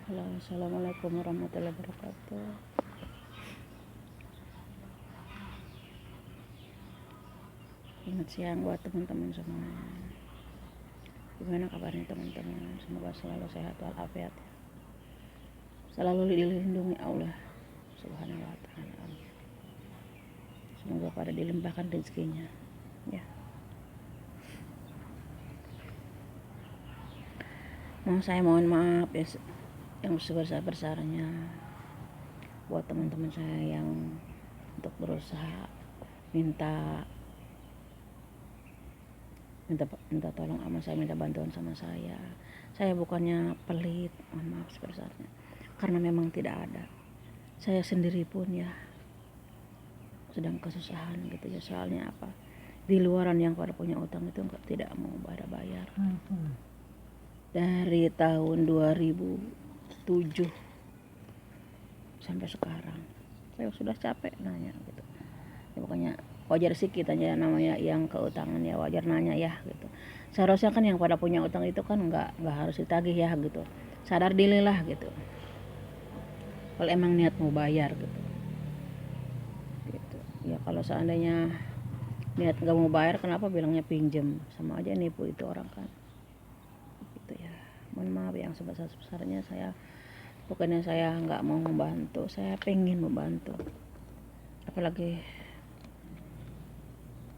Halo, assalamualaikum warahmatullahi wabarakatuh. Selamat siang buat teman-teman semua. Gimana kabarnya teman-teman? Semoga selalu sehat walafiat ya. Selalu dilindungi Allah Subhanahu wa taala. Semoga pada dilimpahkan rezekinya ya. Saya mohon maaf ya yang sebesar-besarnya buat teman-teman saya yang untuk berusaha minta tolong sama saya, minta bantuan sama saya. Saya bukannya pelit, mohon maaf sebesarnya, karena memang tidak ada. Saya sendiri pun ya sedang kesusahan gitu ya, soalnya apa, di luaran yang pada punya utang itu tidak mau bayar. Dari tahun 2007 sampai sekarang saya sudah capek nanya gitu ya, pokoknya wajar sih kita ya, namanya yang keutangan ya wajar nanya ya gitu. Seharusnya kan yang pada punya utang itu kan nggak harus ditagih ya gitu, sadar diri lah gitu kalau emang niat mau bayar gitu ya. Kalau seandainya niat nggak mau bayar, kenapa bilangnya pinjem, sama aja nipu itu orang kan gitu ya. Mohon maaf yang sebesar-besarnya. Saya bukannya saya nggak mau membantu, saya pengen membantu, apalagi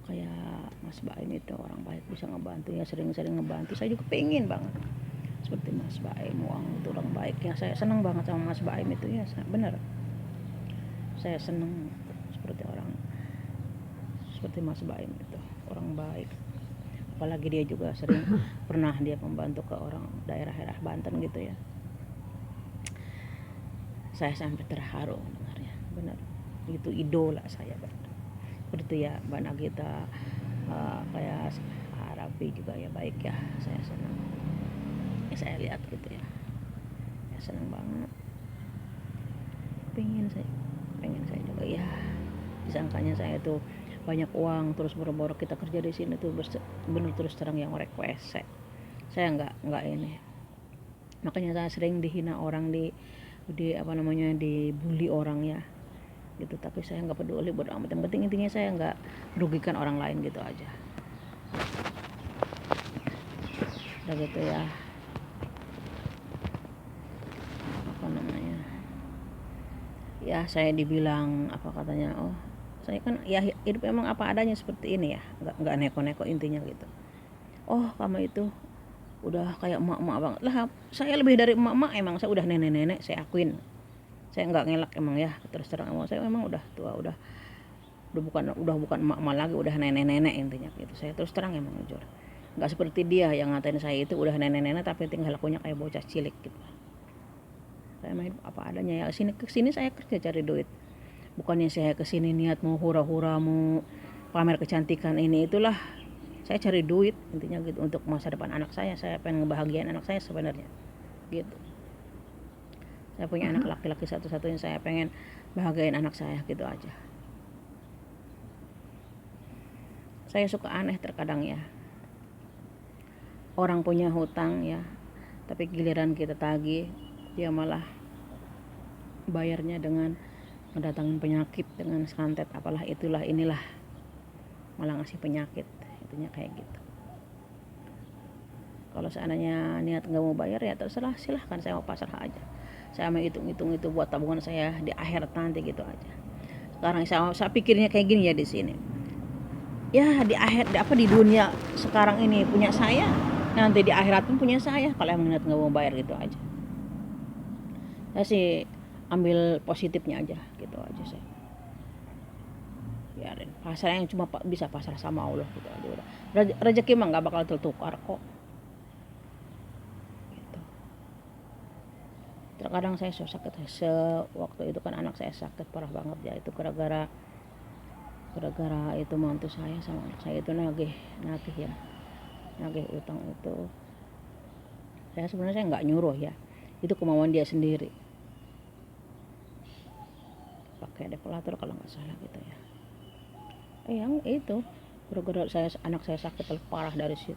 kayak Mas Baim itu orang baik, bisa ngebantu ya, sering-sering ngebantu. Saya juga pengen banget seperti Mas Baim, uang itu orang baik ya. Saya senang banget sama Mas Baim itu ya, bener saya senang seperti Mas Baim itu orang baik. Apalagi dia juga sering pernah dia membantu ke orang daerah-daerah Banten gitu ya. Saya sampai terharu dengarnya, benar itu idola saya benar. Seperti ya Mbak Nagita, kayak Arabi juga ya baik ya, saya senang ya, saya lihat gitu ya senang banget. Pengen saya juga ya, disangkanya saya tuh banyak uang terus boro-boro kita kerja di sini tuh bener terus terang yang request saya nggak ini. Makanya saya sering dihina orang, di dibully orang ya gitu, tapi saya nggak peduli, bodo amat. Yang penting intinya saya nggak merugikan orang lain gitu aja. Udah gitu ya, ya saya dibilang apa katanya, oh saya kan ya hidup emang apa adanya seperti ini ya, nggak neko-neko intinya gitu. Oh kamu itu udah kayak emak-emak banget lah. Saya lebih dari emak-emak, emang saya udah nenek-nenek, saya akuin. Saya nggak ngelak emang ya, terus terang emang saya memang udah tua, udah bukan emak-emak lagi, udah nenek-nenek intinya gitu. Saya terus terang emang jujur, nggak seperti dia yang ngatain saya itu udah nenek-nenek tapi tinggal lakunya kayak bocah cilik gitu. Saya main apa adanya ya, kesini saya kerja cari duit, bukannya saya kesini niat mau hura-hura, mau pamer kecantikan ini itulah. Saya cari duit intinya gitu untuk masa depan anak saya pengen ngebahagiain anak saya sebenarnya gitu. Saya punya anak laki-laki satu-satunya, saya pengen bahagiain anak saya gitu aja. Saya suka aneh terkadang ya, orang punya hutang ya, tapi giliran kita tagih dia malah bayarnya dengan mendatangin penyakit, dengan santet apalah itulah inilah, malah ngasih penyakit, intinya kayak gitu. Kalau seandainya niat nggak mau bayar ya terserah, silahkan, saya mau pasrah aja. Saya mau hitung-hitung itu buat tabungan saya di akhirat nanti gitu aja. Sekarang saya pikirnya kayak gini ya, di sini ya, di akhir di dunia sekarang ini punya saya, nanti di akhirat pun punya saya kalau emang niat nggak mau bayar gitu aja. Saya sih ambil positifnya aja gitu aja. Saya biarin pasrah, yang cuma bisa pasrah sama Allah gitu aja udah. Rezeki mah nggak bakal tertukar kok gitu. Terkadang saya sakit, waktu itu kan anak saya sakit parah banget ya, itu gara-gara itu mantu saya sama anak saya itu nagih ya, nagih utang itu. Saya sebenarnya nggak nyuruh ya, itu kemauan dia sendiri, pakai deklator kalau nggak salah gitu ya. Yang itu gara-gara anak saya sakit parah, dari situ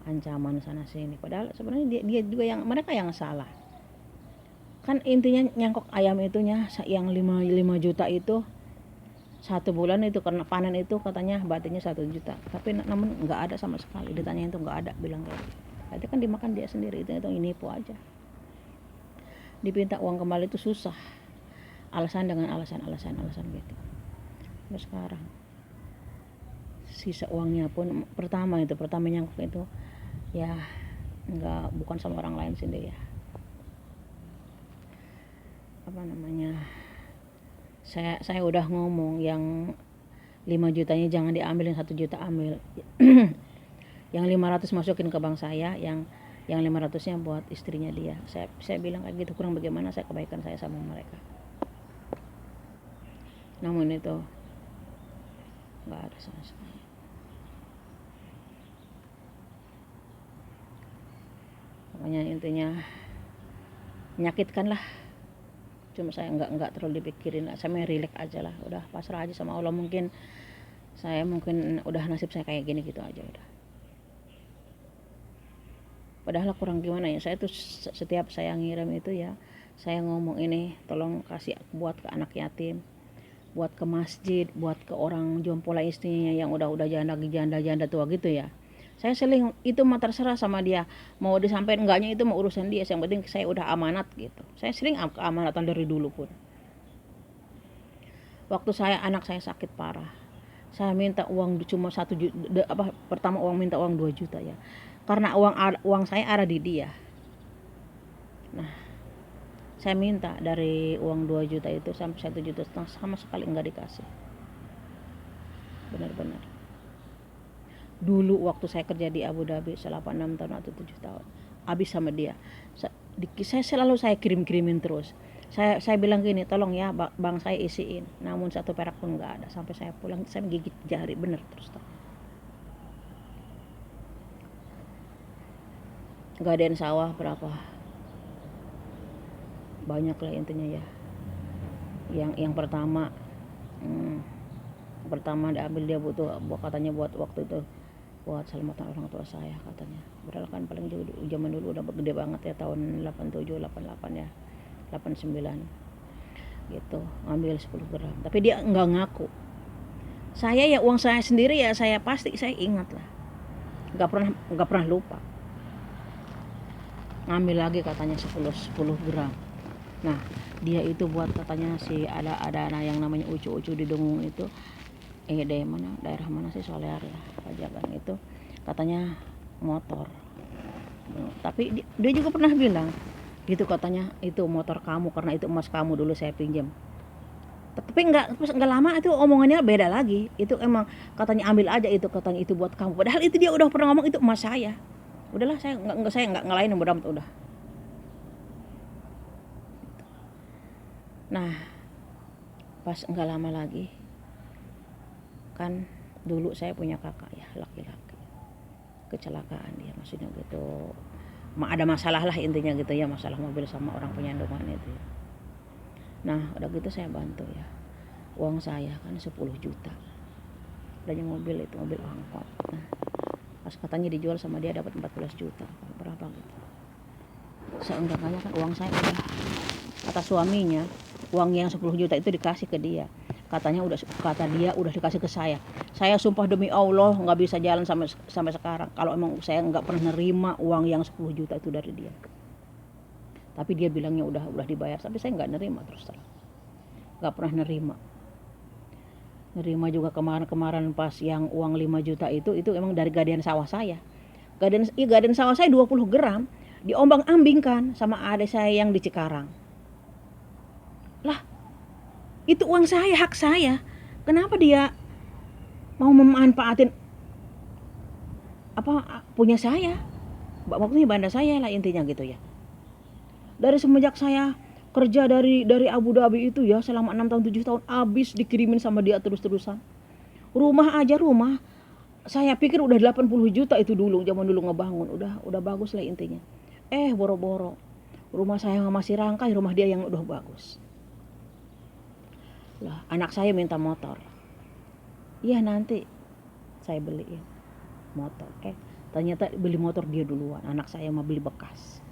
ancaman sana sini, padahal sebenarnya dia juga mereka yang salah. Kan intinya nyangkok ayam itunya yang 5 juta itu 1 bulan itu karena panen itu katanya batinnya 1 juta, tapi namun nggak ada sama sekali. Ditanya itu nggak ada, bilang kayak gitu. Itu kan dimakan dia sendiri, itu nipu aja. Dipinta uang kembali itu susah, alasan dengan alasan gitu. Terus sekarang sisa uangnya pun pertama nyangkok itu ya nggak, bukan sama orang lain sendiri ya, apa namanya, saya udah ngomong yang 5 jutanya jangan diambil, yang 1 juta ambil. Yang 500 masukin ke bank saya, yang 500-nya buat istrinya dia. Saya bilang kayak gitu, kurang bagaimana saya kebaikan saya sama mereka. Namun itu nggak ada sama sekali. Pokoknya intinya menyakitkan lah. Cuma saya nggak terlalu dipikirin, saya relax aja lah, udah pasrah aja sama Allah. Mungkin udah nasib saya kayak gini gitu aja udah. Padahal kurang gimana ya, saya tuh setiap saya ngirim itu ya, saya ngomong ini tolong kasih buat ke anak yatim, buat ke masjid, buat ke orang jompola istrinya yang udah janda tua gitu ya. Saya seling itu mah terserah sama dia, mau disampaikan enggaknya itu mau urusan dia, yang penting saya udah amanat gitu. Saya sering keamanatan dari dulu pun. Waktu anak saya sakit parah, saya minta uang cuma 1 juta, pertama minta uang 2 juta ya, karena uang saya ada di dia. Nah, saya minta dari uang 2 juta itu sampai 1,5 juta sama sekali enggak dikasih. Benar-benar. Dulu waktu saya kerja di Abu Dhabi selama 6 tahun atau 7 tahun, habis sama dia. Saya selalu kirim-kirimin terus. Saya bilang gini, tolong ya bang saya isiin, namun 1 perak pun nggak ada. Sampai saya pulang saya gigit jari bener terus. Gadein sawah berapa banyak lah intinya ya. Yang pertama diambil dia katanya buat waktu itu buat selamatan orang tua saya katanya. Padahal kan paling zaman dulu udah gede banget ya, tahun 87, 88 ya, 89 gitu, ngambil 10 gram. Tapi dia nggak ngaku. Saya ya uang saya sendiri ya, saya pasti saya ingat lah, nggak pernah lupa. Ngambil lagi katanya 10 gram. Nah dia itu buat katanya ada yang namanya ucu di Dengung itu, daerah mana sih, Solear ya, Pajagan itu, katanya motor. Tapi dia juga pernah bilang gitu, katanya itu motor kamu karena itu emas kamu dulu saya pinjam. Tapi nggak lama itu omongannya beda lagi. Itu emang katanya ambil aja itu, katanya itu buat kamu. Padahal itu dia udah pernah ngomong itu emas saya. Udahlah saya nggak ngelain yang beramat udah. Nah pas nggak lama lagi kan, dulu saya punya kakak ya laki-laki, kecelakaan dia, maksudnya gitu, ada masalah lah intinya gitu ya, masalah mobil sama orang penyandungan itu ya. Nah udah gitu saya bantu ya, uang saya kan 10 juta, adanya mobil itu mobil angkot. Nah pas katanya dijual sama dia dapat 14 juta berapa gitu. Seenggaknya kan uang saya udah, kata suaminya uang yang 10 juta itu dikasih ke dia. Kata dia udah dikasih ke saya. Saya sumpah demi Allah nggak bisa jalan sampai sekarang kalau emang saya nggak pernah nerima uang yang 10 juta itu dari dia. Tapi dia bilangnya udah dibayar, tapi saya nggak nerima, terus terang nggak pernah nerima juga. Kemarin pas yang uang 5 juta itu emang dari gadean sawah saya. Gadean sawah saya 20 gram diombang-ambingkan sama adik saya yang di Cikarang. Lah itu uang saya, hak saya, kenapa dia mau memanfaatin punya saya, waktunya banda saya lah intinya gitu ya. Dari semenjak saya kerja dari Abu Dhabi itu ya, selama 6 tahun 7 tahun habis dikirimin sama dia terus-terusan. Rumah saya pikir udah 80 juta itu dulu, zaman dulu ngebangun, udah bagus lah intinya. Boro-boro rumah saya masih rangkai, rumah dia yang udah bagus. Lah anak saya minta motor, iya nanti saya beliin motor. Ternyata beli motor dia duluan, anak saya mau beli bekas.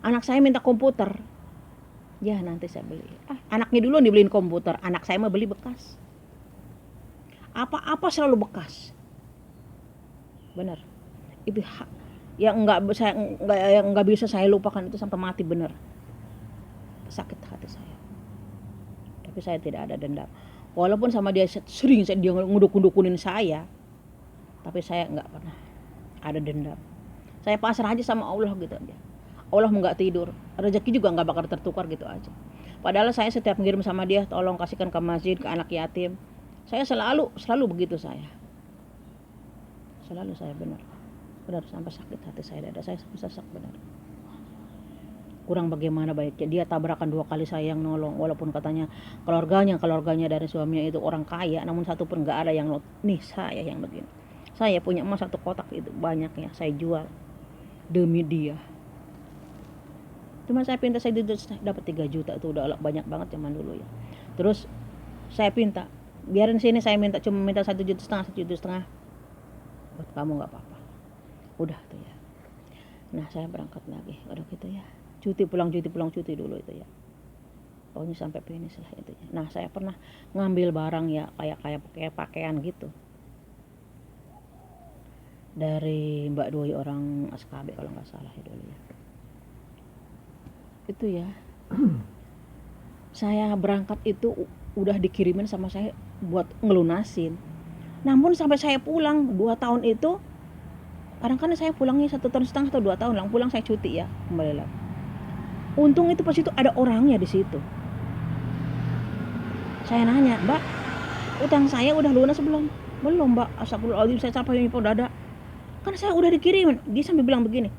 Anak saya minta komputer, Ya nanti saya beli. Anaknya dulu dibeliin komputer, anak saya mah beli bekas. Apa-apa selalu bekas. Benar. Itu yang nggak bisa saya lupakan itu sampai mati, benar. Sakit hati saya. Tapi saya tidak ada dendam. Walaupun sama dia sering dia nguduk-ngudukunin saya, tapi saya nggak pernah ada dendam. Saya pasrah aja sama Allah gitu aja. Allah nggak tidur, rezeki juga nggak bakal tertukar gitu aja. Padahal saya setiap ngirim sama dia, tolong kasihkan ke masjid, ke anak yatim. Saya selalu begitu saya. Selalu saya benar sampai sakit hati saya, dada saya sesak benar. Kurang bagaimana baiknya, dia tabrakan 2 kali saya yang nolong, walaupun katanya keluarganya dari suaminya itu orang kaya, namun satu pun nggak ada yang nih saya yang begini. Saya punya emas 1 kotak itu banyak ya, saya jual demi dia. Cuma saya pinta saya dapat 3 juta itu udah banyak banget zaman dulu ya. Terus saya pinta, biarin sini saya cuma minta 1,5 juta buat kamu, nggak apa-apa. Udah tuh ya. Nah saya berangkat lagi, udah gitu ya. Cuti pulang cuti dulu itu ya. Pokoknya sampai finish lah itu ya. Nah saya pernah ngambil barang ya kayak pakaian gitu. Dari Mbak Doi orang SKB kalau nggak salah ya dulu ya. Itu ya. Saya berangkat itu udah dikirimin sama saya buat ngelunasin. Namun sampai saya pulang 2 tahun itu, kadang-kadang saya pulangnya 1,5 tahun atau 2 tahun lang pulang saya cuti ya, kembali lagi. Untung itu pas itu ada orangnya di situ. Saya nanya, Mbak, utang saya udah lunas belum? Belum, Mbak. Astagfirullahaladzim, saya sampai nyimpen dada. Kan saya udah dikirimin. Dia sampai bilang begini,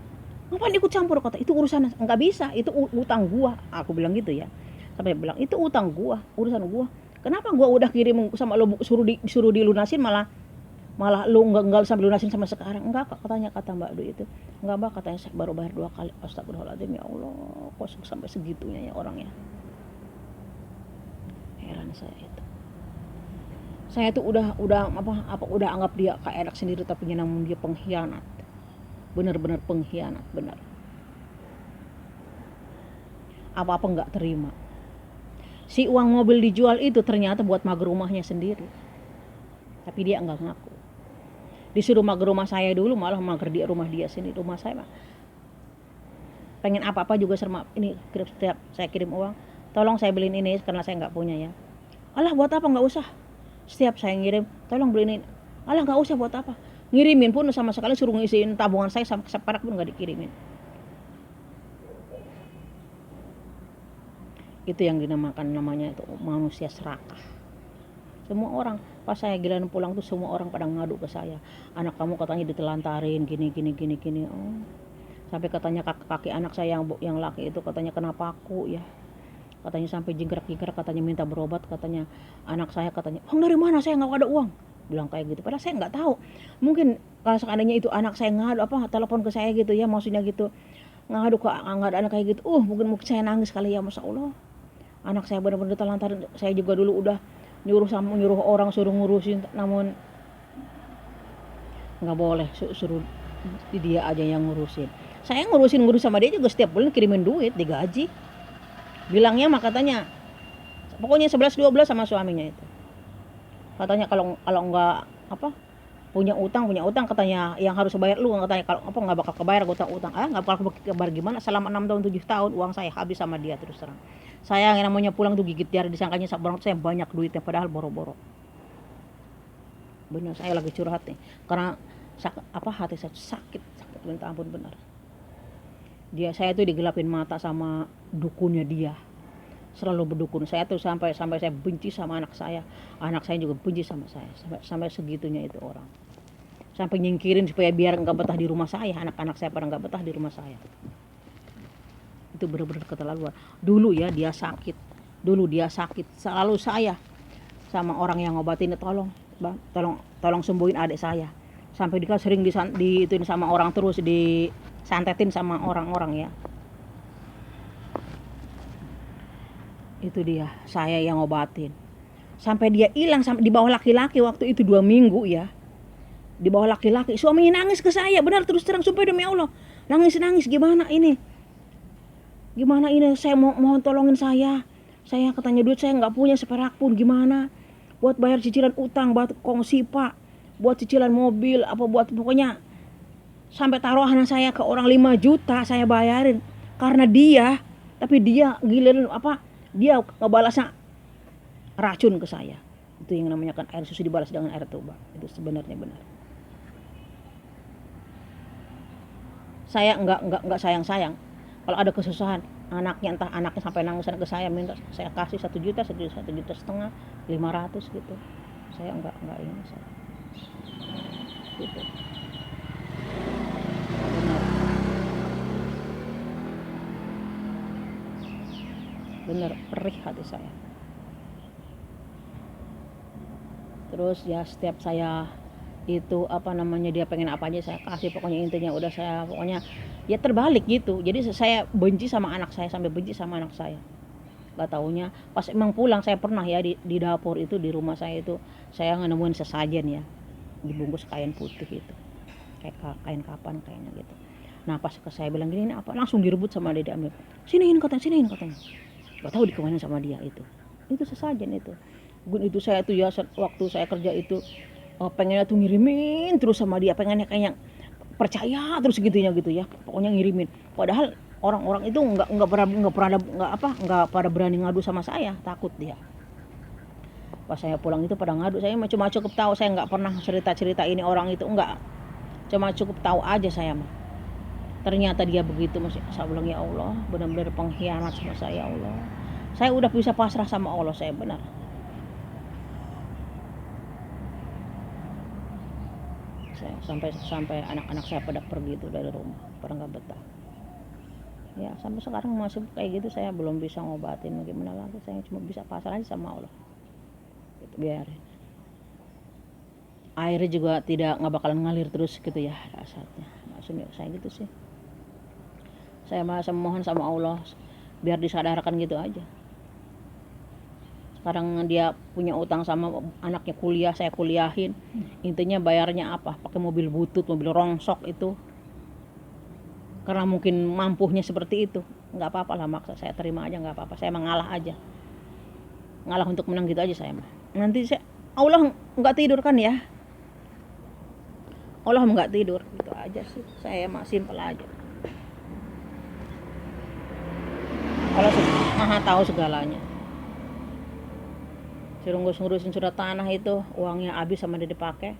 ngapain ikut campur, kata, itu urusan, enggak bisa, itu utang gua. Aku bilang gitu ya. Sampai bilang, itu utang gua, urusan gua. Kenapa gua udah kirim sama lo suruh dilunasin malah lu enggak sampai lunasin sama sekarang? Enggak, katanya, kata Mbak Dwi itu. Enggak, Mbak, katanya saya baru bayar 2 kali. Astagfirullahaladzim, ya Allah, kok sampai segitunya ya orangnya. Heran saya itu. Saya tuh udah anggap dia kayak anak sendiri, tapi namun dia pengkhianat. Benar-benar pengkhianat, benar. Apa-apa enggak terima. Si uang mobil dijual itu ternyata buat mager rumahnya sendiri. Tapi dia enggak ngaku. Disuruh mager rumah saya dulu, malah mager di rumah dia sini. Rumah saya mah pengen apa-apa juga serma ini, setiap saya kirim uang, tolong saya beliin ini karena saya enggak punya ya. Alah, buat apa, enggak usah. Setiap saya ngirim, tolong beliin ini. Alah, enggak usah, buat apa. Ngirimin pun sama sekali suruh ngisiin tabungan saya sampai separak pun enggak dikirimin. Itu yang namanya itu manusia serakah. Semua orang, pas saya giliran pulang tuh semua orang pada ngadu ke saya. Anak kamu katanya ditelantarin gini. Oh. Sampai katanya kaki anak saya yang laki itu katanya kenapa aku ya. Katanya sampai jingkrak-jingkrak, katanya minta berobat, katanya anak saya katanya, "Uang dari mana? Saya enggak ada uang." Bilang kayak gitu. Padahal saya enggak tahu. Mungkin kalau seandainya itu anak saya ngadu telepon ke saya gitu ya, maksudnya gitu. Ngadu ke enggak ada anak kayak gitu. Mungkin saya nangis kali ya, Masya Allah. Anak saya benar-benar telantarin. Saya juga dulu udah nyuruh orang suruh ngurusin, namun nggak boleh, suruh dia aja yang ngurusin. Saya ngurus sama dia juga, setiap bulan kirimin duit, digaji. Bilangnya mah katanya pokoknya 11-12 sama suaminya itu. Katanya kalau nggak punya utang katanya yang harus bayar lu, katanya kalau nggak bakal kebayar utang. Nggak bakal kebayar gimana, selama 6 tahun 7 tahun uang saya habis sama dia terus terang. Saya yang namanya pulang tuh gigit jari, disangkanya barang saya banyak duitnya padahal boro-boro. Benar, saya lagi curhat nih karena hati saya sakit minta ampun, benar. Saya tuh digelapin mata sama dukunnya dia, selalu berdukun. Saya tuh sampai saya benci sama anak saya juga benci sama saya, sampai segitunya itu orang. Sampai nyingkirin supaya biar enggak betah di rumah saya, anak-anak saya pada enggak betah di rumah saya. Itu benar-benar keterlaluan. Dulu dia sakit, selalu saya sama orang yang ngobatin, tolong sembuhin adik saya. Sampai dia sering ituin sama orang, terus disantetin sama orang-orang ya. Itu dia, saya yang ngobatin. Sampai dia hilang di bawah laki-laki waktu itu 2 minggu ya. Di bawah laki-laki, suaminya nangis ke saya, benar terus terang, sumpah demi Allah. Nangis gimana ini? Gimana ini, saya mohon tolongin saya katanya duit saya nggak punya seperak pun, gimana buat bayar cicilan utang, buat kongsi pak, buat cicilan mobil, apa buat pokoknya sampai taruhan saya ke orang 5 juta saya bayarin karena dia, tapi dia giliran apa, dia ngebalasnya racun ke saya. Itu yang namanya kan air susu dibalas dengan air tuba, itu sebenarnya benar. Saya nggak sayang kalau ada kesusahan anaknya, entah anaknya sampai nangis ke saya minta saya kasih 1 juta, 1,5 juta, 500 gitu. Saya nggak ini saya gitu. Bener perih hati saya. Terus ya setiap saya itu apa namanya dia pengen apa aja saya kasih, pokoknya intinya udah saya pokoknya ya terbalik gitu. Jadi saya benci sama anak saya, sampai benci sama anak saya. Gak taunya pas emang pulang saya pernah ya di dapur itu di rumah saya itu saya nemuin sesajen ya dibungkus kain putih itu kayak kain kapan kayaknya gitu. Nah pas ke saya bilang gini, ini apa, langsung direbut sama dia, diambil, siniin katanya. Gak tahu dikemanain sama dia itu sesajen itu. Itu saya tuh ya waktu saya kerja itu pengennya tuh ngirimin terus sama dia, pengennya kayak percaya terus gitunya gitu ya, pokoknya ngirimin. Padahal orang-orang itu nggak pada berani ngadu sama saya, takut dia. Pas saya pulang itu pada ngadu, saya cuma cukup tahu, saya nggak pernah cerita ini orang itu enggak, cuma cukup tahu aja saya mah. Ternyata dia begitu, masih saya bilang ya Allah, benar-benar pengkhianat sama saya. Allah, saya udah bisa pasrah sama Allah saya, benar. Saya sampai anak-anak saya pada pergi itu dari rumah, pada nggak betah. Ya sampai sekarang masih kayak gitu, saya belum bisa ngobatin, gimana lagi, saya cuma bisa pasrah aja sama Allah. Gitu, biarin. Airnya juga nggak bakalan ngalir terus gitu ya rasanya. Maksudnya saya gitu sih. Saya masih mohon sama Allah biar disadarkan gitu aja. Sekarang dia punya utang sama anaknya kuliah, saya kuliahin. Intinya bayarnya apa? Pakai mobil butut, mobil rongsok itu. Karena mungkin mampuhnya seperti itu. Nggak apa-apa lah, maksa saya terima aja, nggak apa-apa. Saya mengalah aja. Ngalah untuk menang gitu aja saya mah. Nanti Allah nggak tidur kan ya? Allah nggak tidur, gitu aja sih. Saya mah simpel aja. Allah maha tahu segalanya. Ngurusin surat tanah itu uangnya habis sama dia dipakai.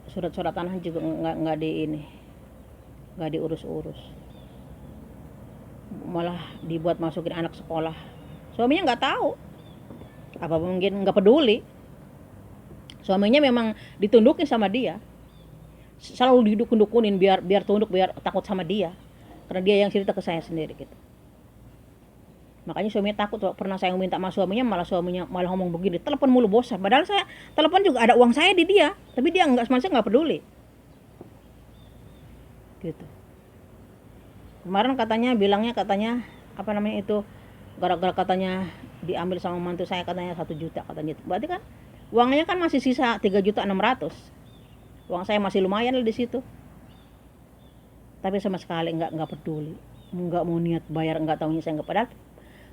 Surat tanah juga nggak diurus, malah dibuat masukin anak sekolah. Suaminya nggak tahu, apa mungkin nggak peduli. Suaminya memang ditundukin sama dia, selalu didukun-dukunin biar tunduk, biar takut sama dia, karena dia yang cerita ke saya sendiri gitu. Makanya suaminya takut. Pernah saya minta sama suaminya malah ngomong begini, telepon mulu bosan. Padahal saya telepon juga ada uang saya di dia, tapi dia nggak peduli gitu. Kemarin bilangnya katanya apa namanya itu, gara-gara katanya diambil sama mantu saya, katanya 1 juta katanya. Berarti kan uangnya kan masih sisa 3,6 juta. Uang saya masih lumayan di situ, tapi sama sekali nggak peduli, nggak mau niat bayar, nggak tahunya saya nggak. Padahal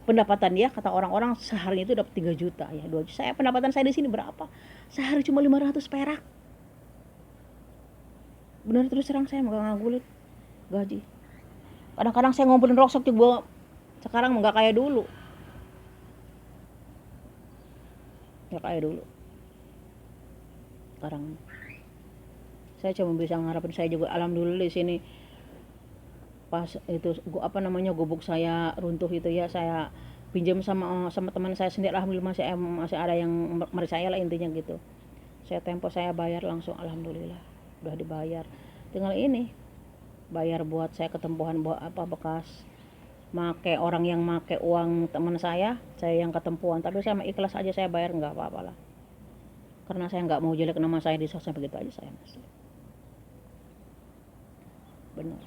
pendapatan dia kata orang-orang sehari itu dapat 3 juta ya, 2 juta. Saya pendapatan saya di sini berapa? Sehari cuma 500 perak. Benar, terus terang saya nggak ngagulit gaji. Kadang-kadang saya ngumpulin roksok juga sekarang nggak kayak dulu. Sekarang saya cuma bisa ngarepin, saya juga alhamdulillah di sini pas itu gubuk saya runtuh itu ya, saya pinjam sama teman saya sendiri, alhamdulillah masih ada yang mercaya lah intinya gitu. Saya bayar langsung, alhamdulillah udah dibayar. Tinggal ini bayar buat saya ketempuhan buat apa bekas make orang yang make uang teman saya yang ketempuhan. Tapi saya ikhlas aja, saya bayar, nggak apa-apa lah, karena saya nggak mau jelek nama saya di sosmed, begitu aja saya masih. Benar.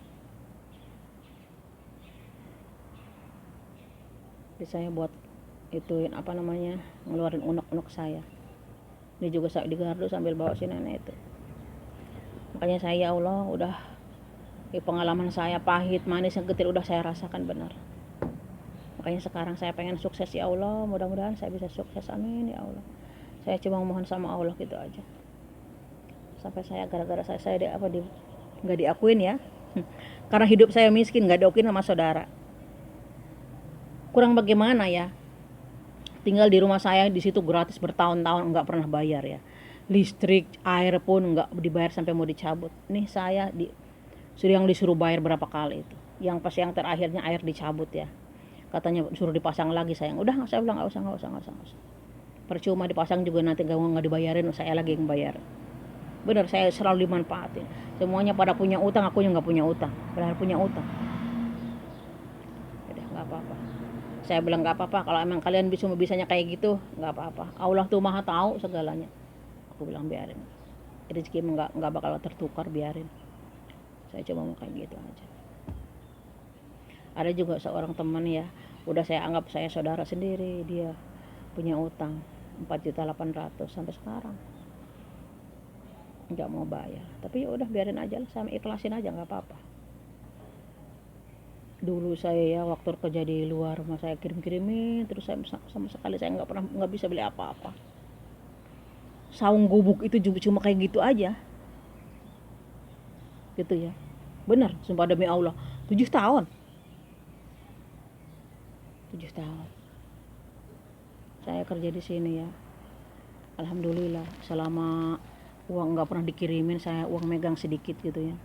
Jadi saya buat ituin apa namanya, ngeluarin unek-unek saya. Ini juga saya digardu sambil bawa si nenek itu. Makanya saya, ya Allah, udah pengalaman saya pahit, manis, getir udah saya rasakan benar. Makanya sekarang saya pengen sukses ya Allah, mudah-mudahan saya bisa sukses, amin ya Allah. Saya cuma mohon sama Allah gitu aja. Sampai saya gara-gara saya nggak diakuin ya. Karena hidup saya miskin, nggak diakuin sama saudara. Kurang bagaimana ya? Tinggal di rumah saya di situ gratis bertahun-tahun, nggak pernah bayar ya. Listrik, air pun nggak dibayar sampai mau dicabut. Nih saya yang disuruh bayar berapa kali itu. Yang pas yang terakhirnya air dicabut ya. Katanya suruh dipasang lagi, sayang. Udah, saya bilang nggak usah. Percuma dipasang juga nanti nggak dibayarin, saya lagi yang bayar. Bener, saya selalu dimanfaatin. Semuanya pada punya utang, aku yang nggak punya utang. Benar punya utang. Udah, nggak apa-apa. Saya bilang nggak apa-apa, kalau emang kalian bisanya kayak gitu, nggak apa-apa. Allah tuh maha tahu segalanya. Aku bilang biarin. Rezeki nggak bakal tertukar, biarin. Saya cuma mau kayak gitu aja. Ada juga seorang teman ya, udah saya anggap saya saudara sendiri, dia punya utang 4.800.000 sampai sekarang nggak mau bayar. Tapi ya udah biarin aja lah, sama ikhlasin aja, nggak apa-apa. Dulu saya ya waktu kerja di luar rumah saya kirim-kirimin, terus saya sama sekali saya nggak bisa beli apa-apa. Saung gubuk itu juga cuma kayak gitu aja, gitu ya. Benar, sumpah demi Allah, 7 tahun saya kerja di sini ya. Alhamdulillah, selama uang nggak pernah dikirimin, saya uang megang sedikit gitu ya.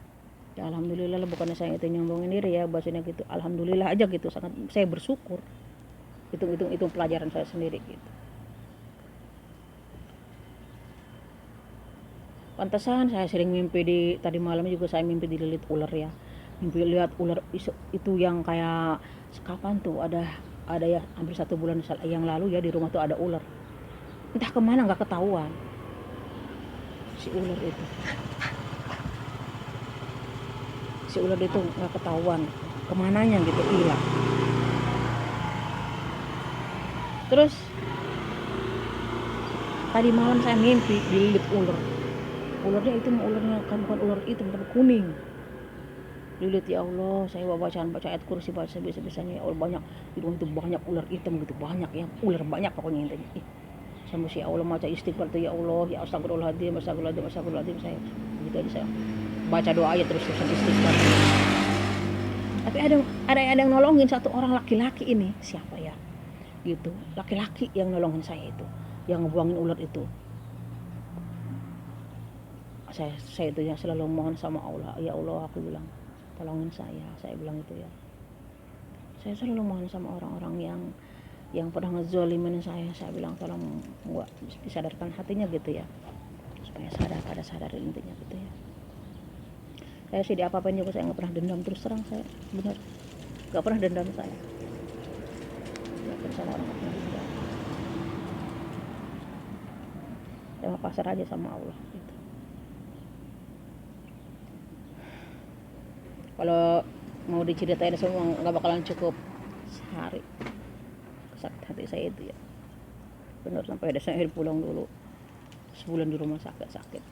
Ya alhamdulillah lah, bukannya saya itu nyombongin diri ya, bahasanya gitu. Alhamdulillah aja gitu, sangat saya bersyukur. Itu pelajaran saya sendiri gitu. Pantesan saya sering mimpi tadi malam juga saya mimpi dililit ular ya. Mimpi lihat ular itu yang kayak kapan tuh ada ya hampir 1 bulan yang lalu ya, di rumah tuh ada ular. Entah kemana nggak ketahuan si ular itu. Si ular itu nggak ketahuan kemananya gitu, hilang. Terus tadi malam saya mimpi dililit ular. Ularnya itu ularnya kan bukan ular hitam tapi kuning. Lilit ya Allah, saya baca ayat kursi, baca bisa-bisanya ya Allah, banyak di rumah itu banyak ular hitam gitu, banyak ya, ular banyak pokoknya intinya. Sama si Allah baca istighfar tuh, ya Allah, ya astagfirullahaladzim saya gitu aja, saya baca doa aja terus-terusan istighfar. Tapi ada yang nolongin, satu orang laki-laki, ini siapa ya gitu, laki-laki yang nolongin saya itu, yang ngebuangin ular itu. Saya itu yang selalu mohon sama Allah, ya Allah, aku bilang tolongin saya bilang itu ya. Saya selalu mohon sama orang-orang yang pernah ngezolimin saya bilang tolong gua disadarkan hatinya gitu ya, supaya sadar intinya gitu ya. Saya sih di apa-apain juga saya nggak pernah dendam, terus terang saya benar nggak pernah dendam, saya nggak pernah sama orang, nggak pernah dendam. Saya pasrah aja sama Allah gitu. Kalau mau diceritain semua nggak bakalan cukup sehari, sakit hati saya itu ya, benar. Sampai ada saya pulang dulu sebulan di rumah sakit.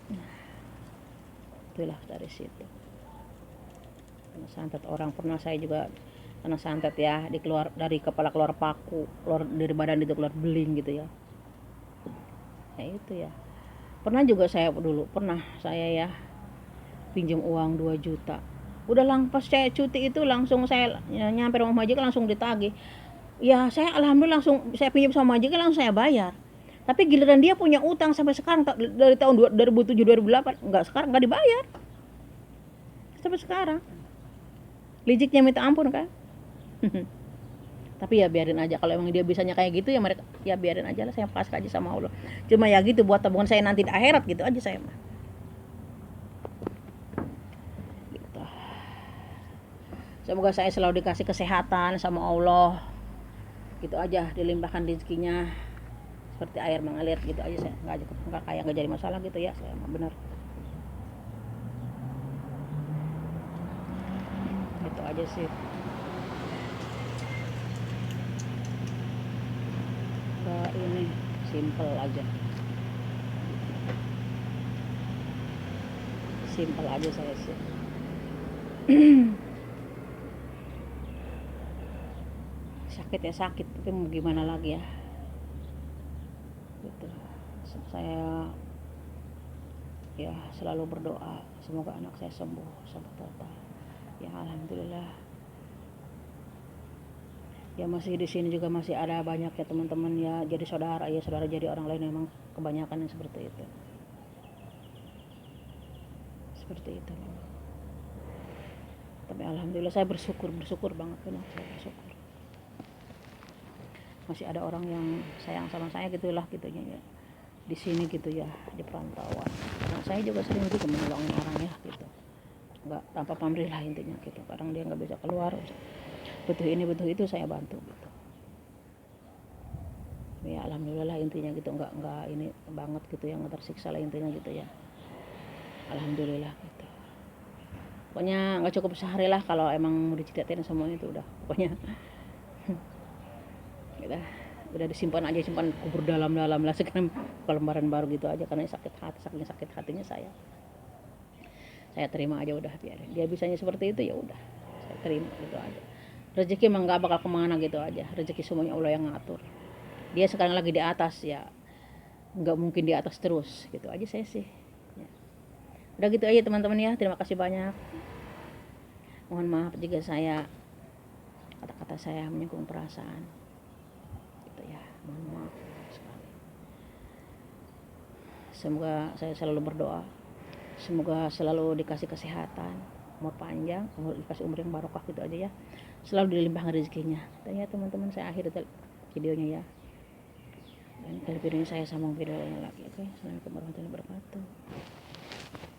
Itulah dari situ, karena santet orang. Pernah saya juga karena santet ya, dari kepala keluar paku, keluar dari badan itu keluar beling gitu ya. Ya itu ya. Pernah juga saya ya pinjam uang 2 juta. Udah pas saya cuti itu langsung saya nyampe rumah majikan langsung ditagih. Ya saya alhamdulillah langsung saya pinjam sama majikan, langsung saya bayar. Tapi giliran dia punya utang sampai sekarang, dari tahun 2007 2008 nggak dibayar sampai sekarang. Liciknya minta ampun kan. Tapi ya biarin aja, kalau emang dia bisanya kayak gitu ya mereka, ya biarin aja lah, saya pasrah aja sama Allah. Cuma ya gitu, buat tabungan saya nanti di akhirat gitu aja saya mah. Gitu. Semoga saya selalu dikasih kesehatan sama Allah. Gitu aja, dilimpahkan rezekinya seperti air mengalir gitu aja, saya nggak kayak nggak jadi masalah gitu ya, saya mah benar. Gitu aja sih. Ini simple aja saya sih. sakit ya sakit, tapi mau gimana lagi ya gitu. Saya ya selalu berdoa semoga anak saya sembuh total ya. Alhamdulillah ya, masih di sini juga masih ada banyak ya teman-teman ya, jadi saudara ya, saudara jadi orang lain, memang kebanyakan yang seperti itu tapi alhamdulillah saya bersyukur banget, benar saya bersyukur masih ada orang yang sayang sama saya gitulah gitunya ya di sini gitu ya, di perantauan. Nah, saya juga sering juga menolongin orang ya gitu, nggak tanpa pamrih lah intinya gitu. Kadang dia nggak bisa keluar, butuh ini butuh itu, saya bantu gitu ya. Alhamdulillah intinya gitu, nggak ini banget gitu yang tersiksa lah intinya gitu ya. Alhamdulillah gitu. Pokoknya nggak cukup sehari lah kalau emang mau diceritain semua itu, udah pokoknya udah disimpan aja, simpan kubur dalam-dalam lah sekarang kalau lembaran baru gitu aja, karena sakit hati, saking sakit hatinya saya terima aja udah, biarin dia bisanya seperti itu ya udah saya terima gitu aja. Rezeki emang nggak bakal kemana gitu aja, rezeki semuanya Allah yang ngatur. Dia sekarang lagi di atas ya, nggak mungkin di atas terus gitu aja saya sih ya. Udah gitu aja teman-teman ya, terima kasih banyak. Mohon maaf jika kata-kata saya menyinggung perasaan gitu ya, mohon maaf sekali. Semoga saya selalu berdoa, semoga selalu dikasih kesehatan, umur panjang, dikasih umur yang barokah gitu aja ya, selalu dilimpahkan rezekinya. Dan ya teman-teman, saya akhiri videonya ya. Dan kali videonya saya sambung videonya lagi. Oke, assalamualaikum warahmatullahi wabarakatuh.